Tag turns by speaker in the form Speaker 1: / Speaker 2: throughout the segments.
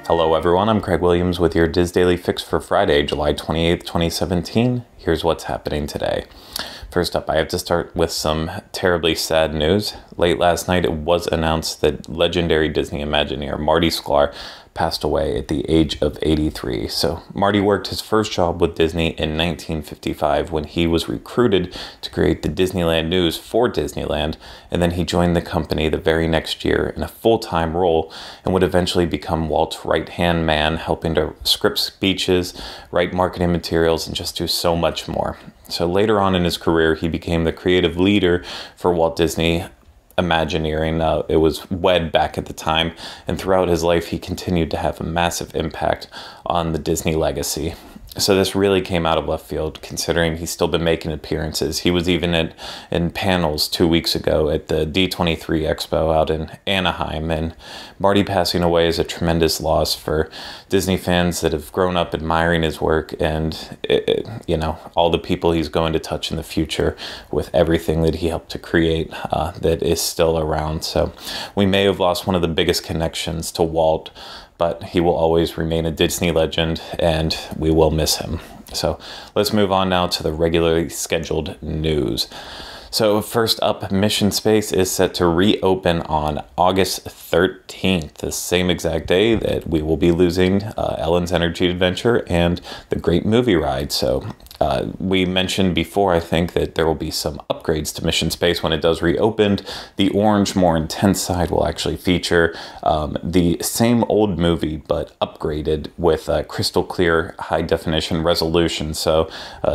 Speaker 1: Hello everyone, I'm Craig Williams with your Diz Daily Fix for Friday, July 28th, 2017. Here's what's happening today. First up, I have to start with some terribly sad news. Late last night, it was announced that legendary Disney Imagineer Marty Sklar passed away at the age of 83. So Marty worked his first job with Disney in 1955 when he was recruited to create the Disneyland News for Disneyland, and then he joined the company the very next year in a full-time role and would eventually become Walt's right-hand man, helping to script speeches, write marketing materials, and just do so much more. So later on in his career, he became the creative leader for Walt Disney Imagineering. It was WED back at the time, and throughout his life he continued to have a massive impact on the Disney legacy. So this really came out of left field, considering he's still been making appearances. He was even in panels 2 weeks ago at the D23 Expo out in Anaheim, and Marty passing away is a tremendous loss for Disney fans that have grown up admiring his work and, all the people he's going to touch in the future with everything that he helped to create that is still around. So we may have lost one of the biggest connections to Walt, but he will always remain a Disney legend, and we will miss him. So let's move on now to the regularly scheduled news. So first up, Mission Space is set to reopen on August 13th, the same exact day that we will be losing Ellen's Energy Adventure and the Great Movie Ride. So we mentioned before, I think, that there will be some upgrades to Mission Space when it does reopen. The orange, more intense side will actually feature the same old movie, but upgraded with crystal clear, high definition resolution. So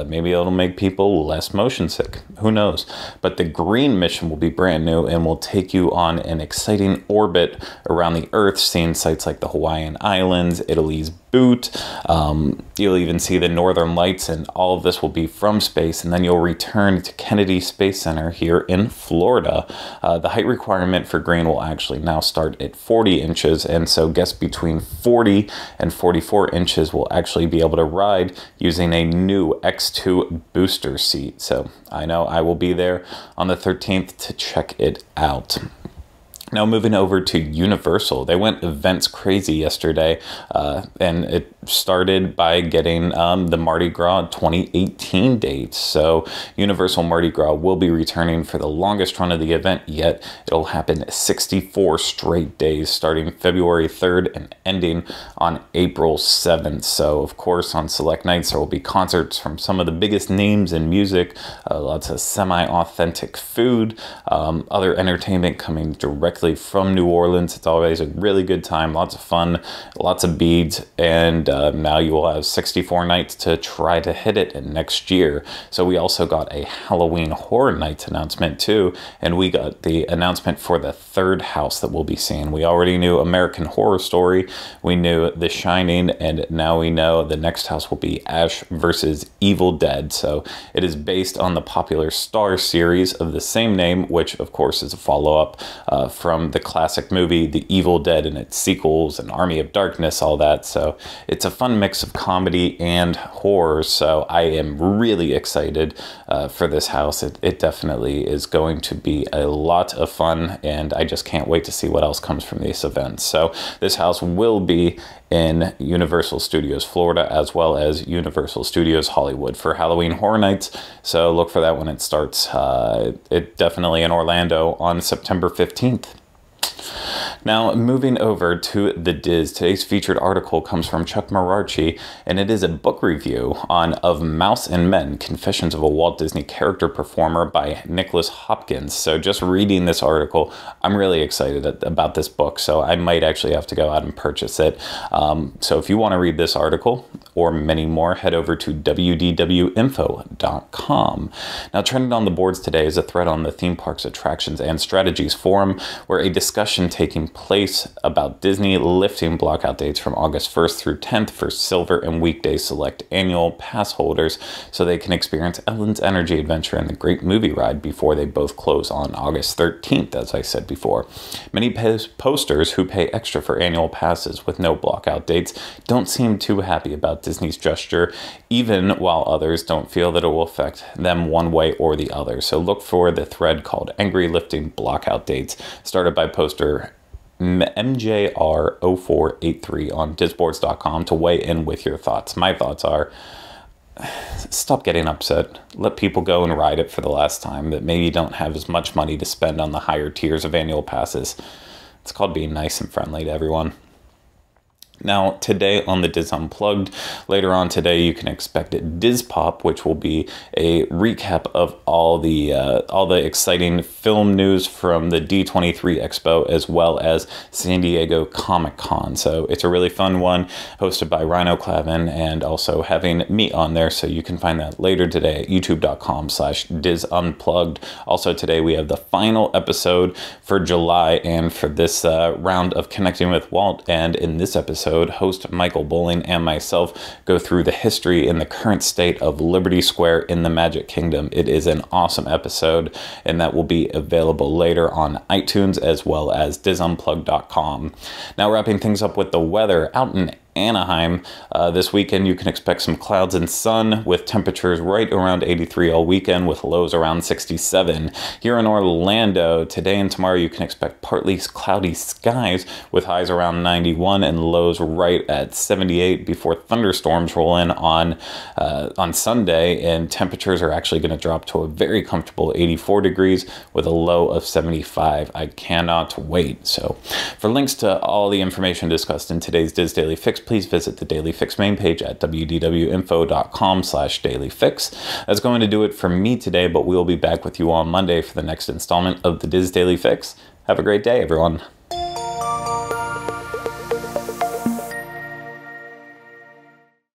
Speaker 1: maybe it'll make people less motion sick. Who knows? But the green mission will be brand new and will take you on an exciting orbit around the Earth, seeing sites like the Hawaiian Islands, Italy's Boot. You'll even see the Northern Lights, and all of this will be from space, and then you'll return to Kennedy Space Center here in Florida. The height requirement for green will actually now start at 40 inches, and so guests between 40 and 44 inches will actually be able to ride using a new X2 booster seat. So I know I will be there on the 13th to check it out. Now moving over to Universal, they went events crazy yesterday, and it started by getting the Mardi Gras 2018 dates. So Universal Mardi Gras will be returning for the longest run of the event yet. It'll happen 64 straight days, starting February 3rd and ending on April 7th. So of course on select nights there will be concerts from some of the biggest names in music, lots of semi-authentic food, other entertainment coming directly from New Orleans. It's always a really good time, lots of fun, lots of beads, and now you will have 64 nights to try to hit it next year. So we also got a Halloween Horror Nights announcement too, and we got the announcement for the third house that we'll be seeing. We already knew American Horror Story, we knew The Shining, and now we know the next house will be Ash versus Evil Dead. So it is based on the popular Star series of the same name, which of course is a follow-up from the classic movie The Evil Dead and its sequels and Army of Darkness, all that. So it's a fun mix of comedy and horror, so I am really excited for this house. It definitely is going to be a lot of fun, and I just can't wait to see what else comes from these events. So this house will be in Universal Studios Florida as well as Universal Studios Hollywood for Halloween Horror Nights, so look for that when it starts. It definitely in Orlando on September 15th. Now, moving over to the Diz, today's featured article comes from Chuck Mararchi, and it is a book review on Of Mouse and Men, Confessions of a Walt Disney Character Performer by Nicholas Hopkins. So just reading this article, I'm really excited about this book, so I might actually have to go out and purchase it. So if you want to read this article or many more, head over to wdwinfo.com. Now, trending on the boards today is a thread on the Theme Parks Attractions and Strategies forum, where a discussion taking place about Disney lifting blockout dates from August 1st through 10th for Silver and Weekday Select annual pass holders, so they can experience Ellen's Energy Adventure and the Great Movie Ride before they both close on August 13th, as I said before. Many posters who pay extra for annual passes with no blockout dates don't seem too happy about Disney's gesture, even while others don't feel that it will affect them one way or the other. So look for the thread called Angry Lifting Blockout Dates, started by poster MJR0483 on disboards.com to weigh in with your thoughts. My thoughts are, stop getting upset. Let people go and ride it for the last time that maybe don't have as much money to spend on the higher tiers of annual passes. It's called being nice and friendly to everyone. Now, today on the Diz Unplugged, later on today, you can expect Diz Pop, which will be a recap of all the exciting film news from the D23 Expo, as well as San Diego Comic-Con. So it's a really fun one, hosted by Rhino Clavin, and also having me on there. So you can find that later today at youtube.com/Diz Unplugged. Also today, we have the final episode for July, and for this round of Connecting with Walt, and in this episode, host Michael Bowling and myself go through the history and the current state of Liberty Square in the Magic Kingdom. It is an awesome episode, and that will be available later on iTunes as well as dizunplugged.com. Now, wrapping things up with the weather out in Anaheim this weekend, you can expect some clouds and sun with temperatures right around 83 all weekend with lows around 67. Here in Orlando, today and tomorrow, you can expect partly cloudy skies with highs around 91 and lows right at 78 before thunderstorms roll in on Sunday, and temperatures are actually going to drop to a very comfortable 84 degrees with a low of 75. I cannot wait. So for links to all the information discussed in today's Diz Daily Fix, please visit the Daily Fix main page at wdwinfo.com/dailyfix. That's going to do it for me today, but we'll be back with you on Monday for the next installment of the Diz Daily Fix. Have a great day, everyone.